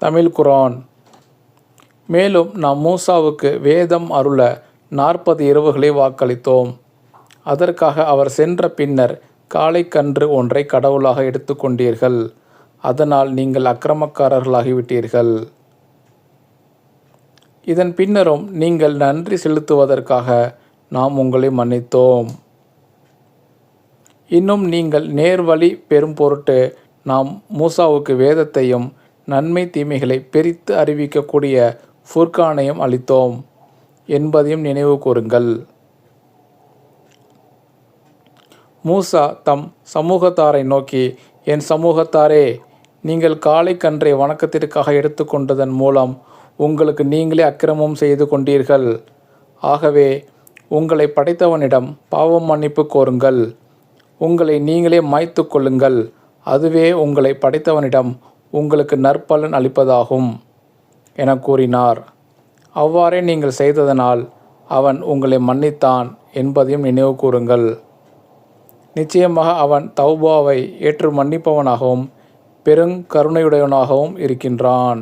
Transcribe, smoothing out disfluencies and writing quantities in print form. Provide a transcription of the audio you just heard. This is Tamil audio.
தமிழ் குர்ஆன். மேலும் நாம் மூசாவுக்கு வேதம் அருள 40 இரவுகளை வாக்களித்தோம். அதற்காக அவர் சென்ற பின்னர் காளைக்கன்று ஒன்றை கடவுளாக எடுத்துக்கொண்டீர்கள். அதனால் நீங்கள் அக்கிரமக்காரர்களாகிவிட்டீர்கள். இதன் பின்னரும் நீங்கள் நன்றி செலுத்துவதற்காக நாம் உங்களை மன்னித்தோம். இன்னும் நீங்கள் நேர்வழி பெறும் பொருட்டு நாம் மூசாவுக்கு வேதத்தையும் நன்மை தீமைகளை பிரித்து அறிவிக்கக்கூடிய ஃபுர்கானையும் அளித்தோம் என்பதையும் நினைவு கூறுங்கள். மூசா தம் சமூகத்தாரை நோக்கி, என் சமூகத்தாரே, நீங்கள் காளைக்கன்றை வணக்கத்திற்காக எடுத்துக்கொண்டதன் மூலம் உங்களுக்கு நீங்களே அக்கிரமம் செய்து கொண்டீர்கள். ஆகவே உங்களை படைத்தவனிடம் பாவ மன்னிப்பு கோருங்கள். உங்களை நீங்களே மாய்த்து கொள்ளுங்கள். அதுவே உங்களை படைத்தவனிடம் உங்களுக்கு நற்பலன் அளிப்பதாகும் என கூறினார். அவ்வாறே நீங்கள் செய்ததனால் அவன் உங்களை மன்னித்தான் என்பதையும் நினைவு கூறுங்கள். நிச்சயமாக அவன் தௌபாவை ஏற்று மன்னிப்பவனாகவும் பெருங்கருணையுடையவனாகவும் இருக்கின்றான்.